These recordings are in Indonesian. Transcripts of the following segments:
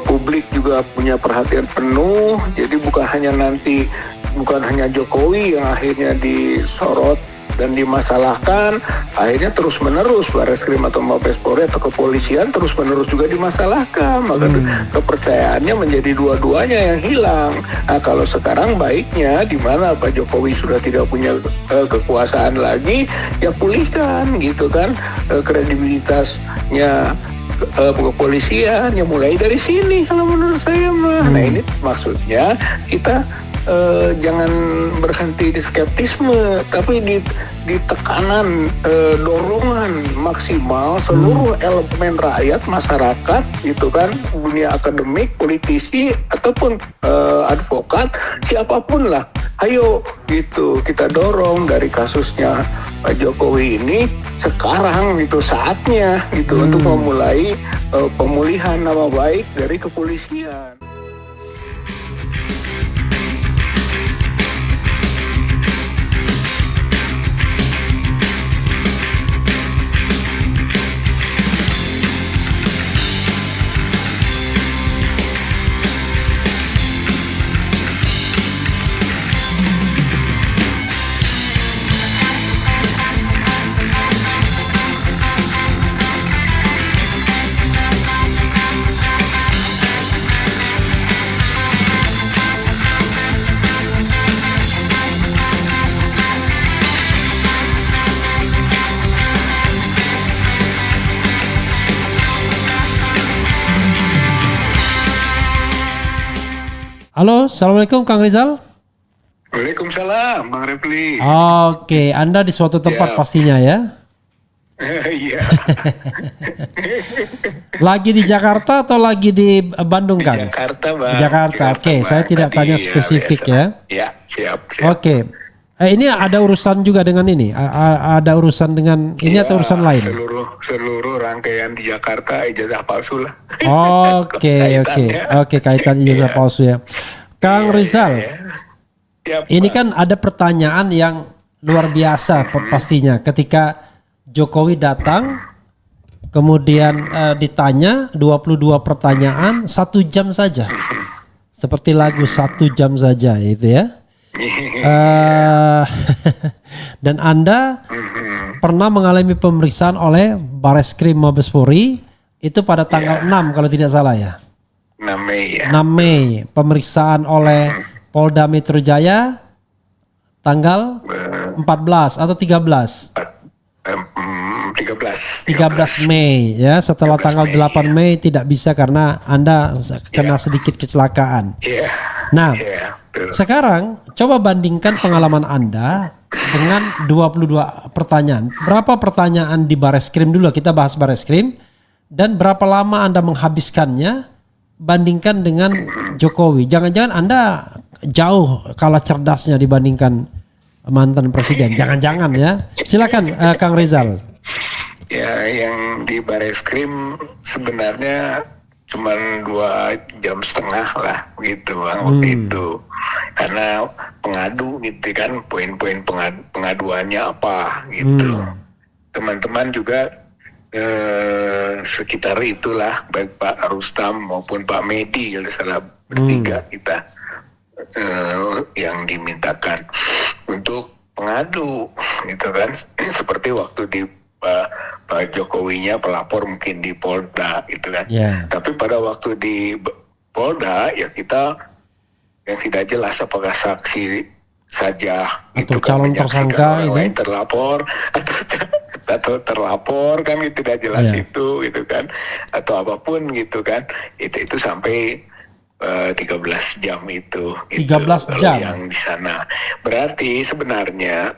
publik juga punya perhatian penuh. Jadi bukan hanya Jokowi yang akhirnya disorot dan dimasalahkan, akhirnya terus-menerus Barreskrim atau Mabes Polri atau kepolisian terus-menerus juga dimasalahkan. Maka kepercayaannya menjadi dua-duanya yang hilang. Nah, kalau sekarang baiknya di mana Pak Jokowi sudah tidak punya kekuasaan lagi, ya pulihkan gitu kan kredibilitasnya kepolisian, yang mulai dari sini kalau menurut saya mah. Nah, ini maksudnya kita jangan berhenti di skeptisme, tapi di tekanan, dorongan maksimal seluruh elemen rakyat, masyarakat, gitu kan, dunia akademik, politisi ataupun advokat, siapapun lah, ayo gitu kita dorong dari kasusnya Pak Jokowi ini sekarang itu saatnya gitu untuk memulai pemulihan nama baik dari kepolisian. Halo, Assalamualaikum Kang Rizal. Waalaikumsalam Bang Refli. Oke, Anda di suatu tempat pastinya ya? Iya. Lagi di Jakarta atau lagi di Bandung, Kang? Jakarta, Bang. Jakarta. Oke, saya tidak tanya spesifik ya. Ya, siap. Oke. Ini ada urusan juga dengan ini. Ada urusan dengan ini atau urusan lain? Seluruh rangkaian di Jakarta ijazah palsu lah. Oke, kaitan ijazah palsu ya. Kang Rizal, ini kan ada pertanyaan yang luar biasa pastinya ketika Jokowi datang, kemudian ditanya 22 pertanyaan 1 jam saja, seperti lagu 1 jam saja itu ya. Dan Anda pernah mengalami pemeriksaan oleh Barreskrim Mabes Polri itu pada tanggal 6 kalau tidak salah ya. 6 Mei ya. 6 Mei Pemeriksaan oleh Polda Metro Jaya tanggal 14 atau 13. 13 Mei ya, setelah tanggal 8 Mei tidak bisa karena Anda kena sedikit kecelakaan. Nah, sekarang coba bandingkan pengalaman Anda dengan 22 pertanyaan. Berapa pertanyaan di Barreskrim dulu, kita bahas Barreskrim, dan berapa lama Anda menghabiskannya bandingkan dengan Jokowi. Jangan-jangan Anda jauh kalah cerdasnya dibandingkan mantan presiden. Jangan-jangan ya. Silakan Kang Rizal. Ya, yang di Barreskrim sebenarnya cuma 2,5 jam lah begitu Bang, waktu itu. Karena pengadu gitu kan, poin-poin pengaduannya apa gitu. Teman-teman juga sekitar itulah, baik Pak Rustam maupun Pak Medi, kalau salah bertiga kita yang dimintakan untuk pengadu gitu kan. Seperti waktu di Pak Jokowinya pelapor mungkin di Polda gitu kan. Tapi pada waktu di Polda ya kita yang tidak jelas apakah saksi saja atau itu kan, calon tersangka ini terlapor atau terlapor kan, itu tidak jelas itu gitu kan, atau apapun gitu kan, itu sampai 13 jam itu 13 jam yang di sana. Berarti sebenarnya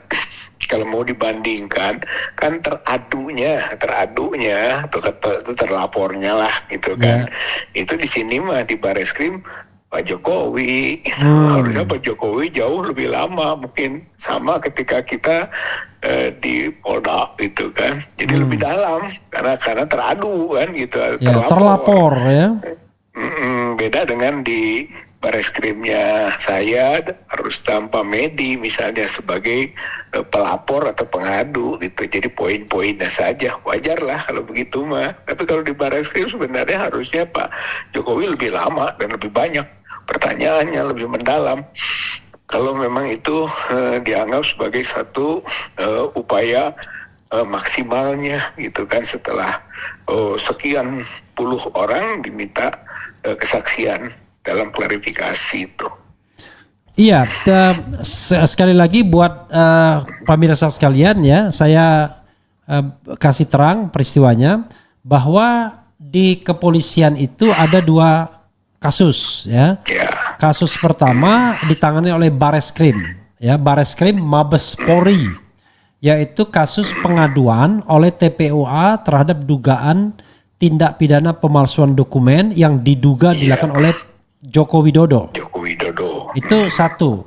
kalau mau dibandingkan kan teradunya atau terlapornya lah gitu kan, itu di sini mah di Barreskrim Pak Jokowi. Harusnya Pak Jokowi jauh lebih lama, mungkin sama ketika kita di Polda gitu kan, jadi lebih dalam karena teradu kan gitu, terlapor ya. Beda dengan di Bareskrimnya saya harus tanpa Medi misalnya sebagai pelapor atau pengadu gitu. Jadi poin-poinnya saja, wajar lah kalau begitu mah. Tapi kalau di Bareskrim sebenarnya harusnya Pak Jokowi lebih lama dan lebih banyak pertanyaannya, lebih mendalam. Kalau memang itu dianggap sebagai satu upaya maksimalnya gitu kan, setelah sekian puluh orang diminta kesaksian dalam klarifikasi itu. Iya, sekali lagi buat pemirsa sekalian ya, saya kasih terang peristiwanya bahwa di kepolisian itu ada 2 kasus ya. Kasus pertama ditangani oleh Bareskrim ya, Bareskrim Mabes Polri, yaitu kasus pengaduan oleh TPUA terhadap dugaan tindak pidana pemalsuan dokumen yang diduga dilakukan oleh Joko Widodo. Itu satu.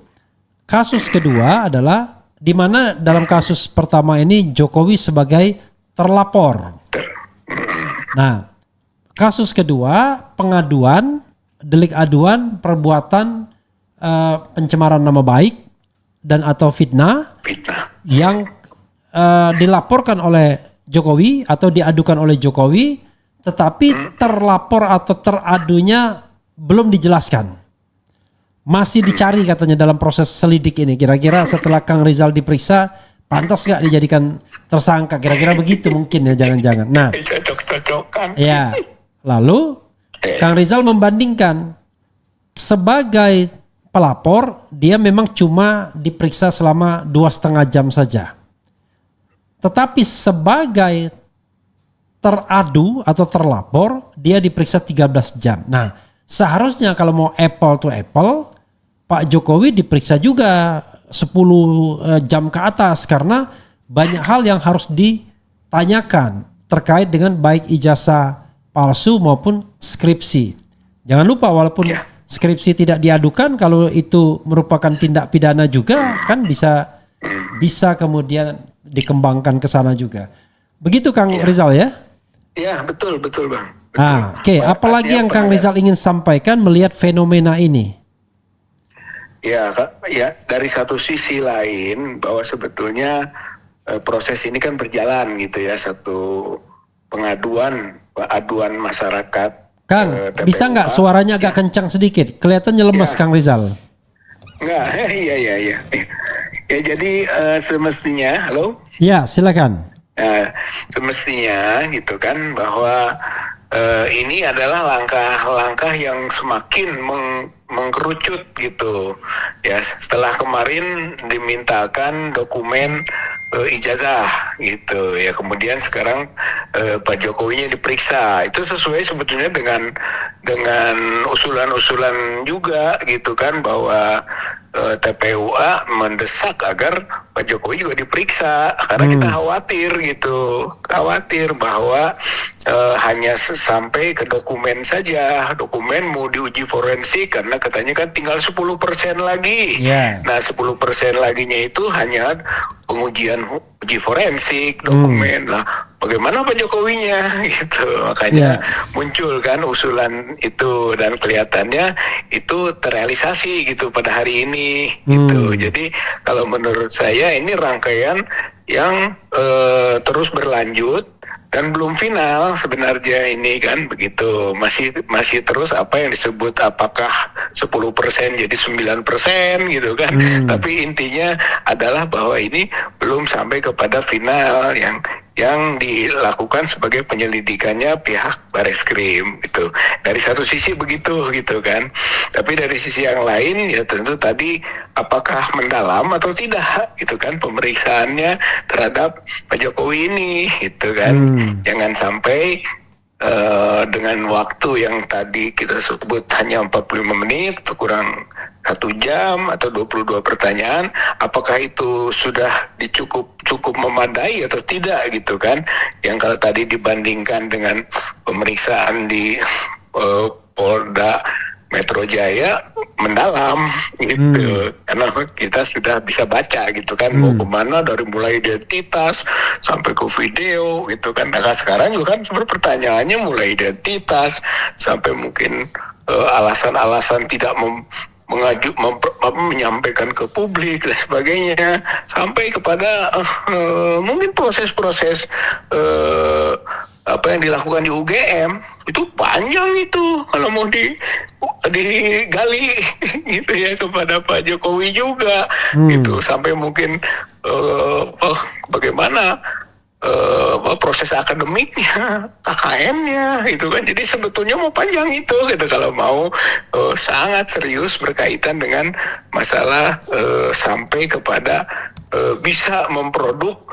Kasus kedua adalah di mana dalam kasus pertama ini Jokowi sebagai terlapor. Nah, kasus kedua pengaduan, delik aduan perbuatan pencemaran nama baik dan atau fitnah yang dilaporkan oleh Jokowi atau diadukan oleh Jokowi, tetapi terlapor atau teradunya belum dijelaskan. Masih dicari katanya dalam proses selidik ini. Kira-kira setelah Kang Rizal diperiksa, pantas gak dijadikan tersangka? Kira-kira begitu mungkin ya, jangan-jangan. Nah, ya, lalu Kang Rizal membandingkan sebagai pelapor, dia memang cuma diperiksa selama 2,5 jam saja. Tetapi sebagai teradu atau terlapor, dia diperiksa 13 jam. Nah, seharusnya kalau mau apple to apple, Pak Jokowi diperiksa juga 10 jam ke atas karena banyak hal yang harus ditanyakan terkait dengan baik ijazah palsu maupun skripsi. Jangan lupa walaupun skripsi tidak diadukan, kalau itu merupakan tindak pidana juga kan bisa kemudian dikembangkan ke sana juga. Begitu Kang Rizal ya? Ya, betul Bang. Oke. Apalagi yang Kang Rizal ingin sampaikan melihat fenomena ini? Ya, dari satu sisi lain bahwa sebetulnya proses ini kan berjalan gitu ya, satu aduan masyarakat. Kang, bisa nggak suaranya agak kencang sedikit? Kelihatannya lemas Kang Rizal. Enggak, iya. Ya jadi semestinya, halo? Ya, silakan. Semestinya gitu kan bahwa ini adalah langkah-langkah yang semakin mengkerucut gitu ya, setelah kemarin dimintakan dokumen ijazah gitu ya, kemudian sekarang Pak Jokowinya diperiksa. Itu sesuai sebetulnya dengan usulan-usulan juga gitu kan, bahwa TPUA mendesak agar Pak Jokowi juga diperiksa karena kita khawatir bahwa hanya sampai ke dokumen saja. Dokumen mau diuji forensik karena katanya kan tinggal 10% lagi. Nah 10% laginya itu hanya pengujian uji forensik dokumen lah. Bagaimana Pak Jokowinya gitu, makanya muncul kan usulan itu dan kelihatannya itu terrealisasi gitu pada hari ini gitu. Jadi kalau menurut saya ini rangkaian yang terus berlanjut dan belum final sebenarnya ini kan begitu, masih terus apa yang disebut apakah 10% jadi 9% gitu kan. Tapi intinya adalah bahwa ini belum sampai kepada final yang dilakukan sebagai penyelidikannya pihak Bareskrim itu. Dari satu sisi begitu gitu kan. Tapi dari sisi yang lain ya tentu tadi apakah mendalam atau tidak gitu kan pemeriksaannya terhadap Pak Jokowi ini gitu kan. Jangan sampai dengan waktu yang tadi kita sebut hanya 45 menit atau kurang 1 jam atau 22 pertanyaan, apakah itu sudah cukup memadai atau tidak gitu kan. Yang kalau tadi dibandingkan dengan pemeriksaan di Polda Metro Jaya mendalam gitu, karena kita sudah bisa baca gitu kan mau kemana, dari mulai identitas sampai ke video gitu kan. Nah sekarang juga kan sebenarnya pertanyaannya mulai identitas sampai mungkin alasan-alasan tidak menyampaikan ke publik dan sebagainya, sampai kepada mungkin proses-proses apa yang dilakukan di UGM itu panjang itu kalau mau digali gitu ya, kepada Pak Jokowi juga gitu, sampai mungkin bagaimana proses akademiknya, KKN-nya gitu kan. Jadi sebetulnya mau panjang itu gitu kalau mau sangat serius berkaitan dengan masalah sampai kepada bisa memproduk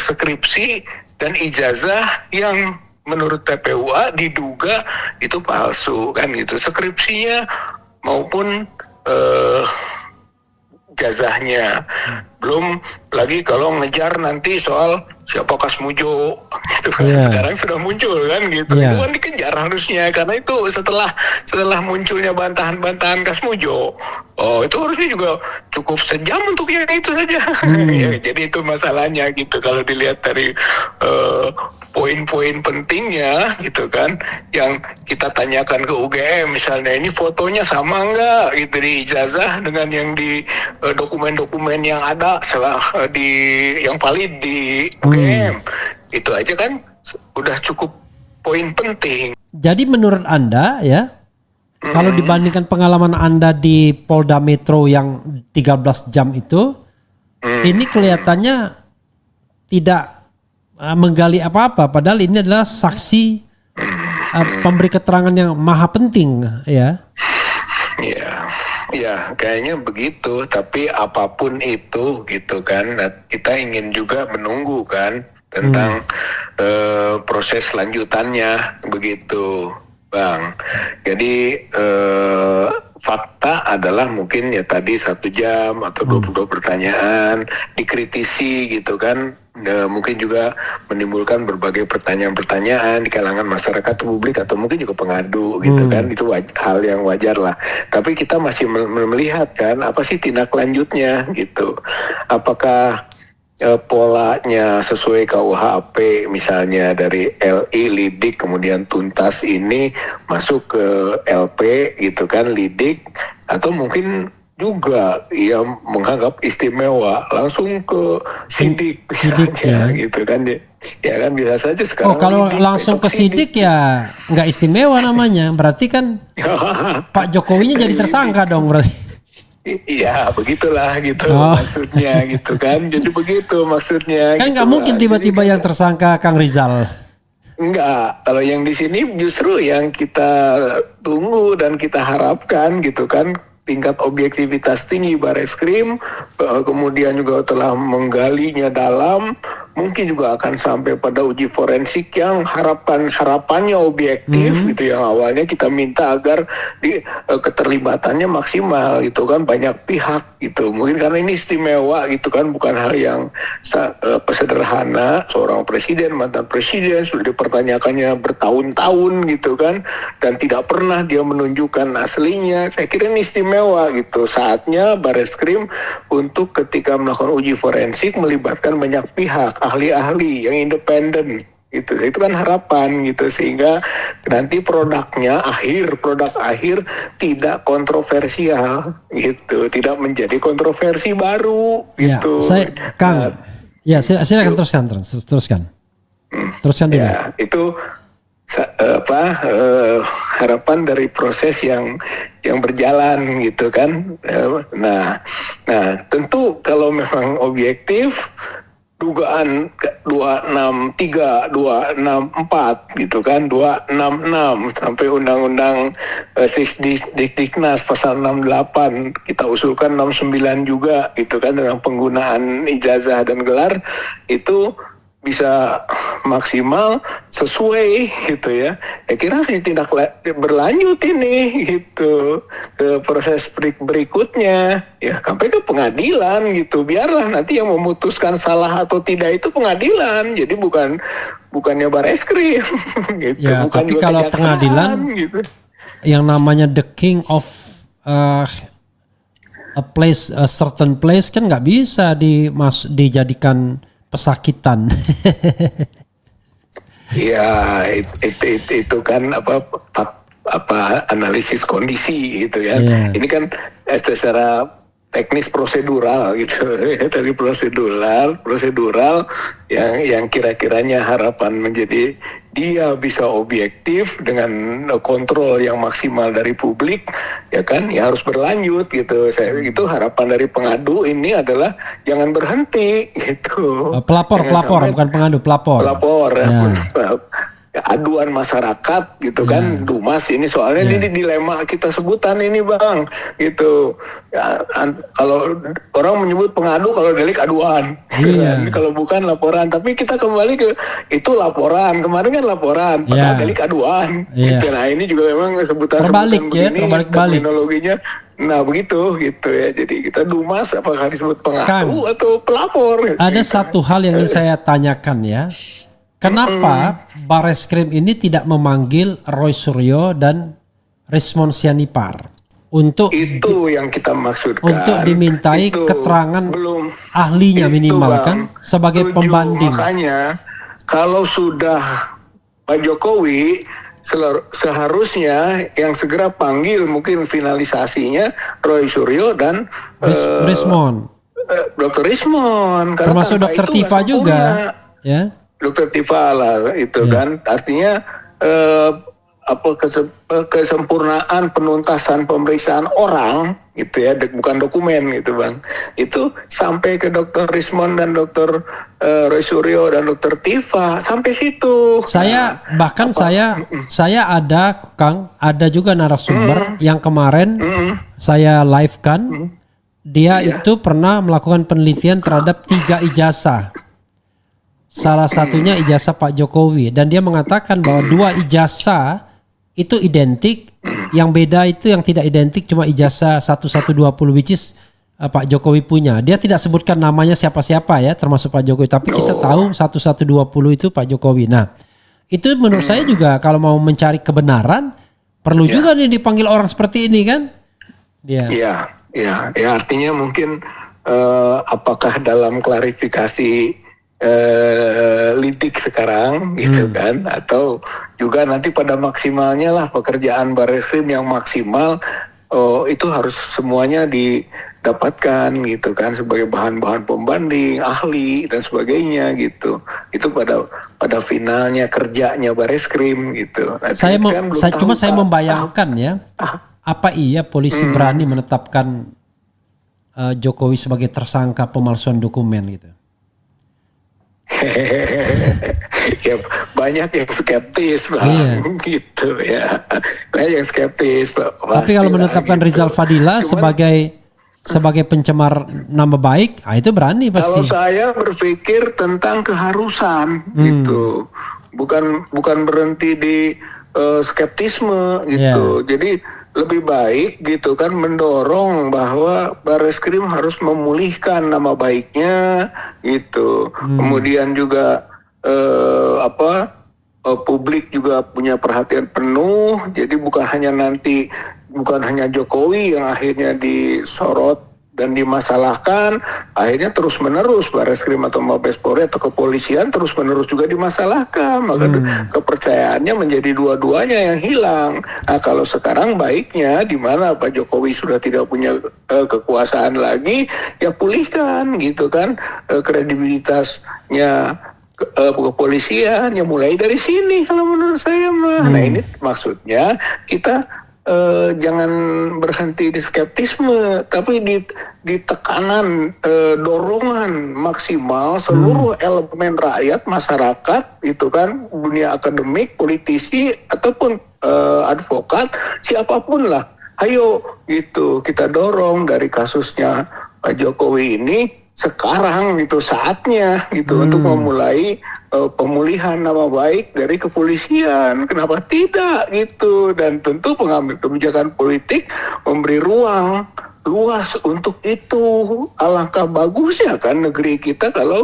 skripsi dan ijazah yang menurut TPUA diduga itu palsu kan gitu, skripsinya maupun ijazahnya. Belum lagi kalau ngejar nanti soal siapa Kasmujo gitu kan. Sekarang sudah muncul kan gitu. Itu kan dikejar harusnya, karena itu setelah munculnya bantahan-bantahan Kasmujo, itu harusnya juga cukup sejam untuk yang itu saja. Ya, jadi itu masalahnya gitu kalau dilihat dari poin-poin pentingnya gitu kan, yang kita tanyakan ke UGM misalnya, ini fotonya sama enggak gitu di ijazah dengan yang di dokumen-dokumen yang ada di yang valid di UGM. Itu aja kan udah cukup poin penting. Jadi menurut Anda ya, kalau dibandingkan pengalaman Anda di Polda Metro yang 13 jam itu, ini kelihatannya tidak menggali apa-apa, padahal ini adalah saksi pemberi keterangan yang maha penting ya. Ya, kayaknya begitu. Tapi apapun itu gitu kan, kita ingin juga menunggu kan tentang proses lanjutannya begitu, Bang. Jadi fakta adalah mungkin ya tadi 1 jam atau 22 pertanyaan dikritisi gitu kan. Mungkin juga menimbulkan berbagai pertanyaan-pertanyaan di kalangan masyarakat publik atau mungkin juga pengadu gitu kan. Itu hal yang wajar lah. Tapi kita masih melihat kan apa sih tindak lanjutnya gitu. Apakah polanya sesuai KUHP misalnya dari LI, lidik, kemudian tuntas ini masuk ke LP gitu kan, lidik, atau mungkin juga ya menganggap istimewa langsung ke sidik misalnya gitu kan, ya kan bisa saja sekarang. Kalau lidik, langsung ke sidik ya nggak istimewa namanya, berarti kan Pak Jokowinya jadi tersangka dong berarti. Iya begitulah gitu maksudnya gitu kan, jadi begitu maksudnya. Kan nggak gitu mungkin tiba-tiba yang tersangka Kang Rizal. Enggak, kalau yang di sini justru yang kita tunggu dan kita harapkan gitu kan, tingkat objektivitas tinggi Bareskrim, kemudian juga telah menggalinya dalam, mungkin juga akan sampai pada uji forensik yang harapannya objektif gitu, yang awalnya kita minta agar keterlibatannya maksimal gitu kan, banyak pihak gitu. Mungkin karena ini istimewa gitu kan, bukan hal yang sederhana. Seorang presiden, mantan presiden sudah dipertanyakannya bertahun-tahun gitu kan, dan tidak pernah dia menunjukkan aslinya. Saya kira ini istimewa gitu. Saatnya Bareskrim untuk ketika melakukan uji forensik melibatkan banyak pihak, ahli-ahli yang independen gitu. Itu kan harapan gitu, sehingga nanti produk akhir tidak kontroversial gitu, tidak menjadi kontroversi baru gitu. Silakan teruskan dulu. Ya, itu harapan dari proses yang berjalan gitu kan. Nah tentu kalau memang objektif, dugaan 263, 264 gitu kan, 266 sampai undang-undang Diknas pasal 68 kita usulkan 69 juga gitu kan, tentang penggunaan ijazah dan gelar itu bisa maksimal sesuai gitu ya. Ya kira tidak berlanjut ini gitu ke proses berikutnya ya, sampai ke pengadilan gitu. Biarlah nanti yang memutuskan salah atau tidak itu pengadilan. Jadi bukannya Bareskrim gitu. Ya, bukan tapi kalau pengadilan gitu, yang namanya the king of a certain place kan nggak bisa dijadikan pesakitan. Ya itu kan analisis kondisi gitu ya. Iya. Ini kan secara teknis prosedural gitu. Dari prosedural yang kira-kiranya harapan menjadi dia bisa objektif dengan kontrol yang maksimal dari publik, ya kan, ya harus berlanjut gitu. Itu harapan dari pengadu ini adalah jangan berhenti gitu. Pelapor bukan pengadu, pelapor ya. Aduan masyarakat gitu kan, Dumas ini soalnya ini dilema kita sebutan ini Bang gitu ya, kalau orang menyebut pengadu, kalau delik aduan kalau bukan laporan, tapi kita kembali ke itu laporan, kemarin kan laporan padahal delik aduan gitu. Nah ini juga memang sebutan begini terminologinya. Nah begitu gitu ya, jadi kita Dumas apakah disebut pengadu atau pelapor. Ada satu hal yang ingin saya tanyakan ya. Kenapa Bareskrim ini tidak memanggil Roy Suryo dan Rismond Sianipar untuk itu yang kita maksudkan, untuk dimintai keterangan ahlinya minimal kan sebagai pembanding. Makanya kalau sudah Pak Jokowi seharusnya yang segera panggil mungkin finalisasinya Roy Suryo dan Rismond, Dr. Rismond, termasuk Dr. Tifa juga ya. Dokter Tifa lah itu kan, artinya kesempurnaan penuntasan pemeriksaan orang gitu ya, bukan dokumen gitu Bang, itu sampai ke Dokter Rismond dan Dokter Roy Suryo dan Dokter Tifa sampai situ. Saya ada Kang, ada juga narasumber yang kemarin saya live kan, dia itu pernah melakukan penelitian terhadap 3 ijazah. Salah satunya ijazah Pak Jokowi, dan dia mengatakan bahwa 2 ijazah itu identik, yang beda itu yang tidak identik cuma ijazah 1120 which is Pak Jokowi punya. Dia tidak sebutkan namanya siapa-siapa ya, termasuk Pak Jokowi, tapi kita tahu 1120 itu Pak Jokowi. Nah, itu menurut saya juga kalau mau mencari kebenaran perlu juga nih dipanggil orang seperti ini kan? Iya, artinya mungkin apakah dalam klarifikasi lidik sekarang gitu kan, atau juga nanti pada maksimalnya lah pekerjaan Bareskrim yang maksimal itu harus semuanya didapatkan gitu kan sebagai bahan-bahan pembanding, ahli dan sebagainya gitu. Itu pada finalnya kerjanya Bareskrim gitu. Nah, saya membayangkan ya, apa iya polisi berani menetapkan Jokowi sebagai tersangka pemalsuan dokumen gitu? Ya banyak yang skeptis Bang, gitu ya. Banyak yang skeptis. Tapi kalau menetapkan gitu. Rizal Fadila sebagai pencemar nama baik, itu berani pasti. Kalau saya berpikir tentang keharusan gitu, bukan berhenti di skeptisme gitu. Jadi lebih baik gitu kan mendorong bahwa Bareskrim harus memulihkan nama baiknya gitu. Kemudian juga publik juga punya perhatian penuh. Jadi bukan hanya Jokowi yang akhirnya disorot dan dimasalahkan, akhirnya terus menerus Bareskrim atau Mabes Polri atau kepolisian terus menerus juga dimasalahkan, maka kepercayaannya menjadi dua-duanya yang hilang. Nah kalau sekarang baiknya di mana Pak Jokowi sudah tidak punya kekuasaan lagi, ya pulihkan gitu kan kredibilitasnya kepolisian, ya mulai dari sini kalau menurut saya mah. Nah ini maksudnya kita jangan berhenti di skeptisme, tapi di tekanan dorongan maksimal seluruh elemen rakyat, masyarakat itu kan, dunia akademik, politisi ataupun advokat, siapapun lah, ayo gitu kita dorong dari kasusnya Pak Jokowi ini. Sekarang itu saatnya gitu untuk memulai pemulihan nama baik dari kepolisian. Kenapa tidak gitu? Dan tentu pengambil kebijakan politik memberi ruang luas untuk itu. Alangkah bagusnya kan negeri kita kalau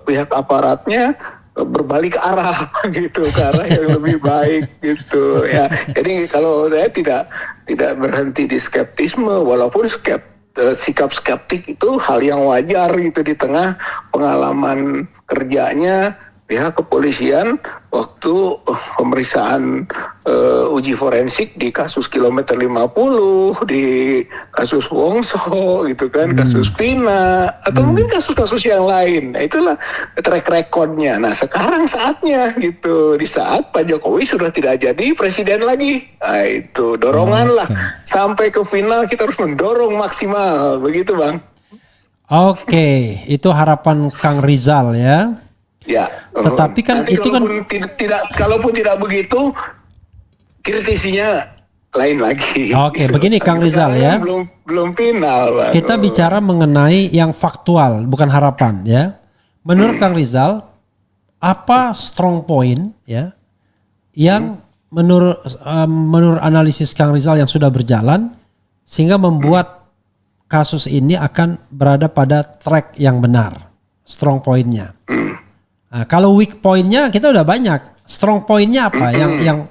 pihak aparatnya berbalik arah gitu, ke arah yang lebih baik gitu ya. Jadi kalau saya tidak berhenti di skeptisme, walaupun sikap skeptik itu hal yang wajar gitu di tengah pengalaman kerjanya pihak kepolisian waktu pemeriksaan uji forensik di kasus kilometer 50, di kasus Wongso gitu kan, kasus Vina, atau mungkin kasus-kasus yang lain. Nah, itulah track recordnya. Nah, sekarang saatnya gitu, di saat Pak Jokowi sudah tidak jadi presiden lagi. Nah, itu dorongan lah sampai ke final, kita harus mendorong maksimal, begitu Bang. Oke, itu harapan Kang Rizal ya. Ya, tetapi kan nanti itu kan kalaupun tidak begitu, kritisinya lain lagi. Oke, gitu. begini Kang Rizal ya. Belum final, Bang. Kita bicara mengenai yang faktual, bukan harapan ya. Menurut Kang Rizal, apa strong point ya yang menurut analisis Kang Rizal yang sudah berjalan sehingga membuat kasus ini akan berada pada track yang benar, strong pointnya. Nah, kalau weak pointnya kita udah banyak. Strong pointnya apa yang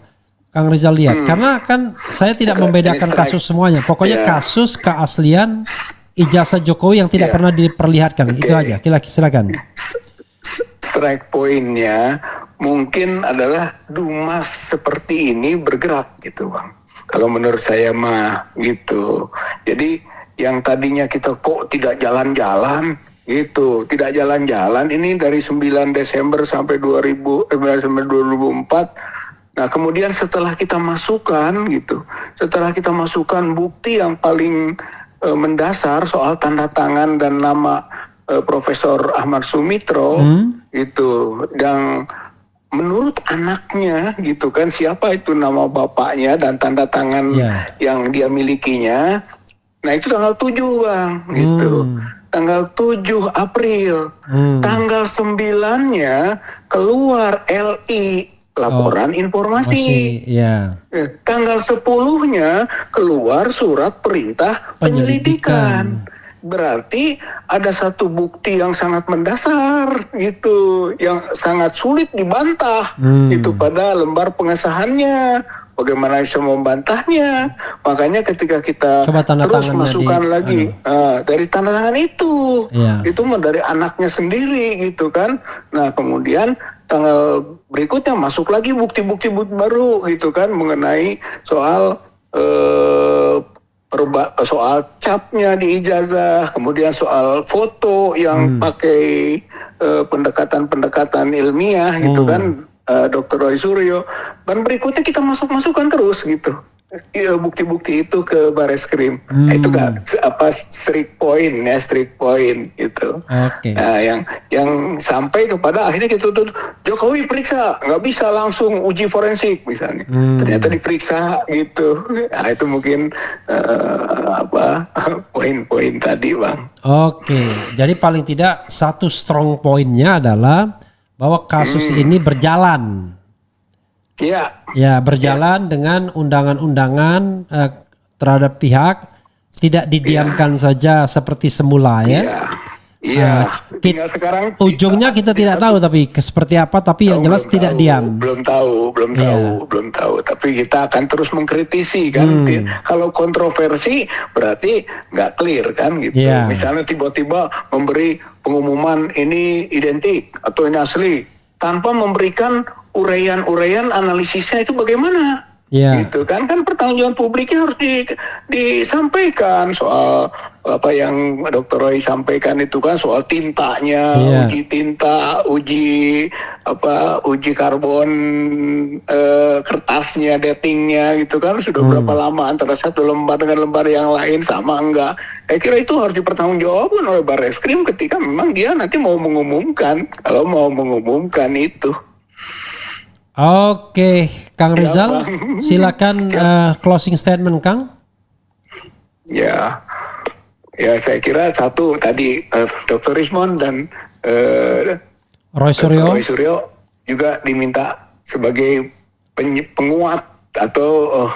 Kang Rizal lihat? Karena kan saya tidak membedakan kasus semuanya. Pokoknya kasus keaslian ijazah Jokowi yang tidak pernah diperlihatkan. Itu aja. Silakan. Strike pointnya mungkin adalah Dumas seperti ini bergerak gitu Bang. Kalau menurut saya mah gitu. Jadi yang tadinya kita kok tidak jalan-jalan gitu, tidak jalan-jalan ini dari 9 Desember sampai 2004. Nah, kemudian setelah kita masukkan gitu, setelah kita masukkan bukti yang paling mendasar soal tanda tangan dan nama Profesor Ahmad Sumitro gitu, yang menurut anaknya gitu kan, siapa itu nama bapaknya dan tanda tangan yang dia milikinya. Nah, itu tanggal 7 Bang gitu. Tanggal 7 April, tanggal 9-nya keluar LI, laporan informasi. Tanggal 10-nya keluar surat perintah penyelidikan. Berarti ada satu bukti yang sangat mendasar gitu, yang sangat sulit dibantah itu pada lembar pengesahannya. Bagaimana bisa membantahnya? Makanya ketika kita terus masukkan lagi dari tanda tangan itu dari anaknya sendiri gitu kan. Nah, kemudian tanggal berikutnya masuk lagi bukti-bukti baru gitu kan mengenai soal soal capnya di ijazah, kemudian soal foto yang pakai pendekatan ilmiah gitu kan. Dr. Roy Suryo, dan berikutnya kita masukkan terus gitu bukti-bukti itu ke Bareskrim. Itu kan strict point gitu. Nah, yang sampai kepada akhirnya kita tuh Jokowi periksa, nggak bisa langsung uji forensik misalnya. Ternyata diperiksa gitu. Nah, itu mungkin poin-poin tadi Bang. Jadi paling tidak satu strong pointnya adalah bahwa kasus ini berjalan. Berjalan dengan undangan-undangan terhadap pihak, tidak didiamkan saja seperti semula sekarang ujungnya kita tidak tahu tapi seperti apa, tapi yang jelas tidak diam. Belum tahu. Tapi kita akan terus mengkritisi kan. Kalau kontroversi berarti nggak clear kan gitu. Misalnya tiba-tiba memberi pengumuman ini identik atau ini asli tanpa memberikan uraian analisisnya itu bagaimana. Gitu kan pertanggungjawaban publiknya harus disampaikan soal apa yang Dr. Roy sampaikan itu kan soal tintanya, uji tinta, uji karbon kertasnya, datingnya gitu kan sudah berapa lama antara satu lembar dengan lembar yang lain sama enggak. Saya kira itu harus dipertanggungjawabkan oleh Barreskrim ketika memang dia nanti mau mengumumkan, kalau mau mengumumkan itu. Kang Rizal, silakan closing statement, Kang. Ya, saya kira satu tadi Dr. Rismond dan Roy Suryo juga diminta sebagai penguat atau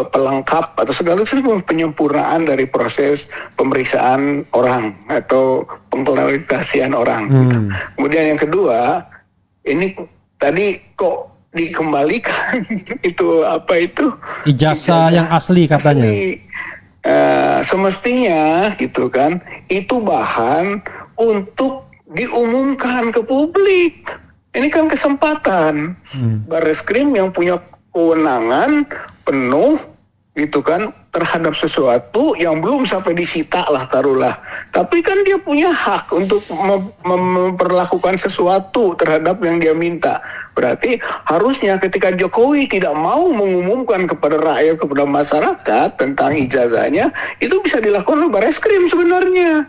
pelengkap atau segala penyempurnaan dari proses pemeriksaan orang atau pengklarifikasian orang. Gitu. Kemudian yang kedua, ini tadi kok dikembalikan itu ijazah yang asli katanya. Semestinya gitu kan itu bahan untuk diumumkan ke publik. Ini kan kesempatan. Barreskrim yang punya kewenangan penuh gitu kan terhadap sesuatu yang belum sampai disita lah taruhlah. Tapi kan dia punya hak untuk memperlakukan sesuatu terhadap yang dia minta. Berarti harusnya ketika Jokowi tidak mau mengumumkan kepada rakyat, kepada masyarakat tentang ijazahnya, itu bisa dilakukan oleh Barreskrim sebenarnya.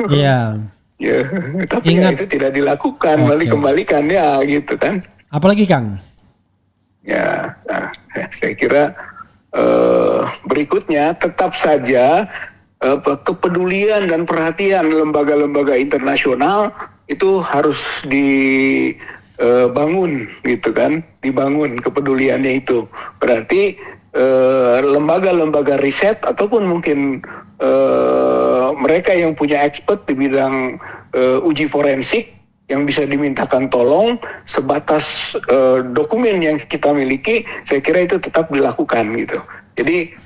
Iya. Ya, tapi ya itu tidak dilakukan, malah dikembalikan ya gitu kan. Apalagi Kang? Ya, saya kira berikutnya tetap saja kepedulian dan perhatian lembaga-lembaga internasional itu harus dibangun gitu kan, dibangun kepeduliannya itu. Berarti lembaga-lembaga riset ataupun mungkin mereka yang punya expert di bidang uji forensik yang bisa dimintakan tolong sebatas dokumen yang kita miliki, saya kira itu tetap dilakukan gitu. Jadi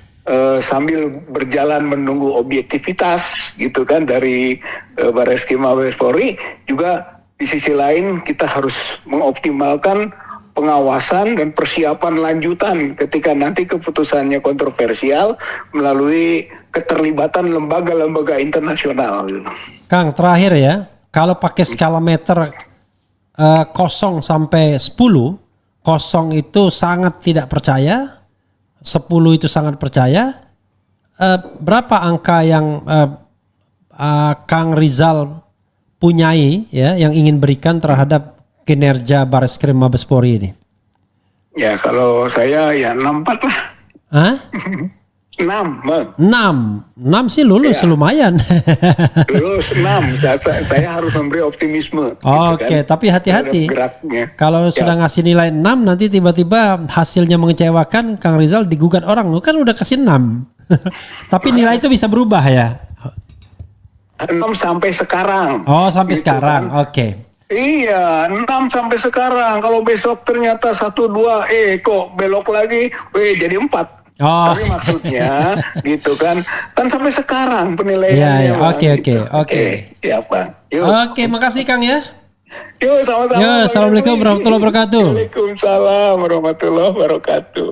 sambil berjalan menunggu objektivitas gitu kan dari Barreskrim Mabes Polri, juga di sisi lain kita harus mengoptimalkan pengawasan dan persiapan lanjutan ketika nanti keputusannya kontroversial melalui keterlibatan lembaga-lembaga internasional gitu. Kang, terakhir ya. Kalau pakai skala meter 0 sampai 10, 0 itu sangat tidak percaya, 10 itu sangat percaya. Berapa angka yang Kang Rizal punyai ya, yang ingin berikan terhadap kinerja Barreskrim Mabes Polri ini? Ya kalau saya ya 64 lah. Hah? 6 sih lulus ya. Lumayan. Lulus 6. Saya harus memberi optimisme. Oke, gitu kan? Tapi hati-hati. Kalau sudah ngasih nilai 6, nanti tiba-tiba hasilnya mengecewakan, Kang Rizal digugat orang. Lu kan udah kasih 6. Tapi nilai itu bisa berubah ya? 6 sampai sekarang. Oh, sampai gitu sekarang. Kan? Oke. Iya, 6 sampai sekarang. Kalau besok ternyata 1, 2, kok belok lagi, jadi 4. Tapi maksudnya gitu kan sampai sekarang penilaiannya. Oke. Ya Bang. Oke, makasih Kang ya. Yuk sama-sama. Assalamualaikum warahmatullahi wabarakatuh. Waalaikumsalam warahmatullahi wabarakatuh.